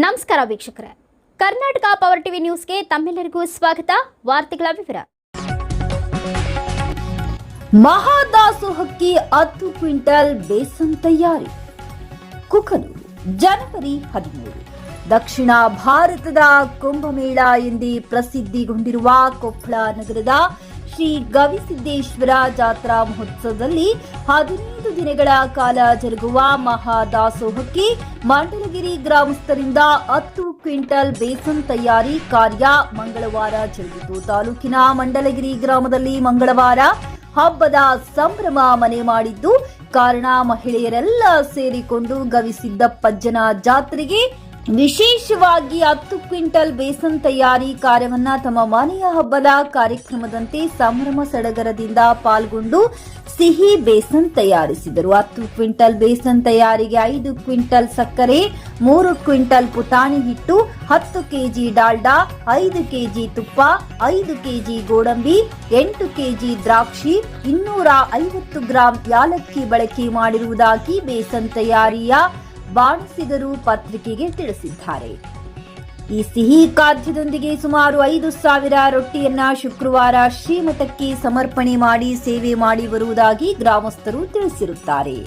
ನಮಸ್ಕಾರ ವೀಕ್ಷಕರೇ, Karnataka power TV ನ್ಯೂಸ್ಗೆ ತಮ್ಮೆಲ್ಲರಿಗೂ ಸ್ವಾಗತ. ವಾರ್ತೆಗಳ ವಿವರ. ಮಹಾದಾಸೋಹಕ್ಕೆ 10 ಕ್ವಿಂಟಲ್ ಬೇಸನ್ ತಯಾರಿ. ಕುಕನೂರು, ಜನವರಿ 13. ದಕ್ಷಿಣ ಭಾರತದ ಕುಂಭಮೇಳ ಎಂದೇ ಪ್ರಸಿದ್ಧಿಗೊಂಡಿರುವ ಕೊಪ್ಪಳ ನಗರದ ಶ್ರೀ ಗವಿಸಿದ್ದೇಶ್ವರ ಜಾತ್ರಾ ಮಹೋತ್ಸವದಲ್ಲಿ 15 ದಿನಗಳ ಕಾಲ ಜರುಗುವ ಮಹಾದಾಸೋಹಕ್ಕೆ ಮಂಡಲಗಿರಿ ಗ್ರಾಮಸ್ಥರಿಂದ 10 ಕ್ವಿಂಟಲ್ ಬೇಸನ್ ತಯಾರಿ ಕಾರ್ಯ ಮಂಗಳವಾರ ಜರುಗಿತು. ತಾಲೂಕಿನ ಮಂಡಲಗಿರಿ ಗ್ರಾಮದಲ್ಲಿ ಮಂಗಳವಾರ ಹಬ್ಬದ ಸಂಭ್ರಮ ಮನೆ ಮಾಡಿದ್ದು ಕಾರಣ ಮಹಿಳೆಯರೆಲ್ಲ ಸೇರಿಕೊಂಡು ಗವಿಸಿದ್ದಪ್ಪಜ್ಜನ ಜಾತ್ರೆಗೆ ವಿಶೇಷವಾಗಿ 10 ಕ್ವಿಂಟಲ್ ಬೇಸನ್ ತಯಾರಿ ಕಾರ್ಯವನ್ನ ತಮ್ಮ ಮನೆಯ ಹಬ್ಬದ ಕಾರ್ಯಕ್ರಮದಂತೆ ಸಂಭ್ರಮ ಸಡಗರದಿಂದ ಪಾಲ್ಗೊಂಡು ಸಿಹಿ ಬೇಸನ್ ತಯಾರಿಸಿದರು. 10 ಕ್ವಿಂಟಲ್ ಬೇಸನ್ ತಯಾರಿಗೆ 5 ಕ್ವಿಂಟಲ್ ಸಕ್ಕರೆ, 3 ಕ್ವಿಂಟಲ್ ಪುಟಾಣಿ ಹಿಟ್ಟು, 10 ಕೆಜಿ ಡಾಲ್ಡಾ, 5 ಕೆಜಿ ತುಪ್ಪ, 5 ಕೆಜಿ ಗೋಡಂಬಿ, 8 ಕೆಜಿ ದ್ರಾಕ್ಷಿ, 250 ಗ್ರಾಂ ಯಾಲಕ್ಕಿ ಬಳಕೆ ಮಾಡಿರುವುದಾಗಿ ಬೇಸನ್ ತಯಾರಿಯ ಬಾಣಸಿಗರು ಪತ್ರಿಕೆಗೆ ತಿಳಿಸಿದ್ದಾರೆ. ಈ ಸಿಹಿ ಖಾದ್ಯದೊಂದಿಗೆ ಸುಮಾರು 5,000 ರೊಟ್ಟಿಯನ್ನ ಶುಕ್ರವಾರ ಶ್ರೀಮಠಕ್ಕೆ ಸಮರ್ಪಣೆ ಮಾಡಿ ಸೇವೆ ಮಾಡಿ ಬರುವುದಾಗಿ ಗ್ರಾಮಸ್ಥರು ತಿಳಿಸಿರುತ್ತಾರೆ.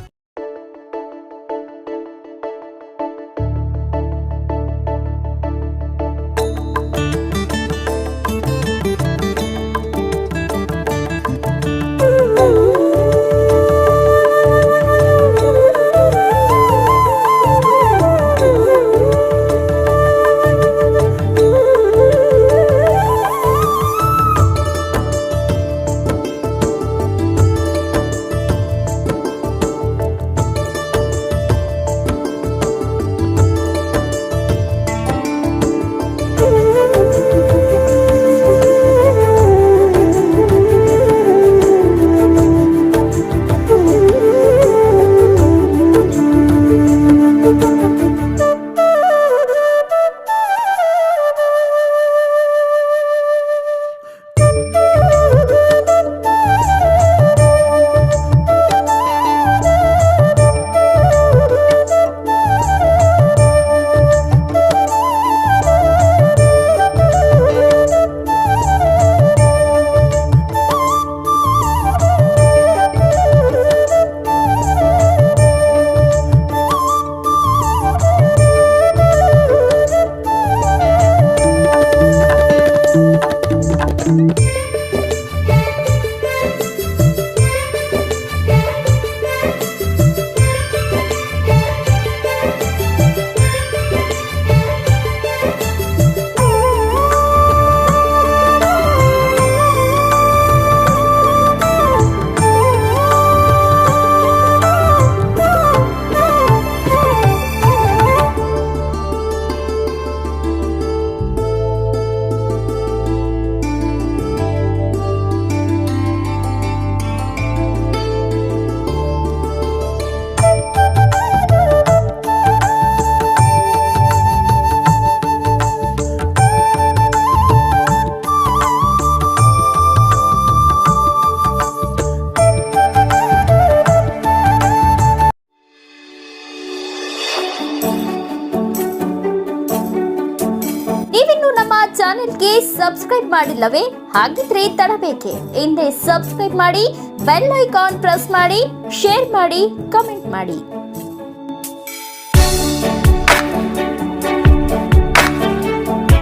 ನೀವಿನ್ನು ನಮ್ಮ ಚಾನೆಲ್ಗೆ ಸಬ್ಸ್ಕ್ರೈಬ್ ಮಾಡಿಲ್ಲವೇ? ಹಾಗಿದ್ರೆ ತಡಬೇಕೆ? ಹಿಂದೆ ಸಬ್ಸ್ಕ್ರೈಬ್ ಮಾಡಿ, ಬೆಲ್ ಐಕಾನ್ ಪ್ರೆಸ್ ಮಾಡಿ, ಶೇರ್ ಮಾಡಿ, ಕಮೆಂಟ್ ಮಾಡಿ.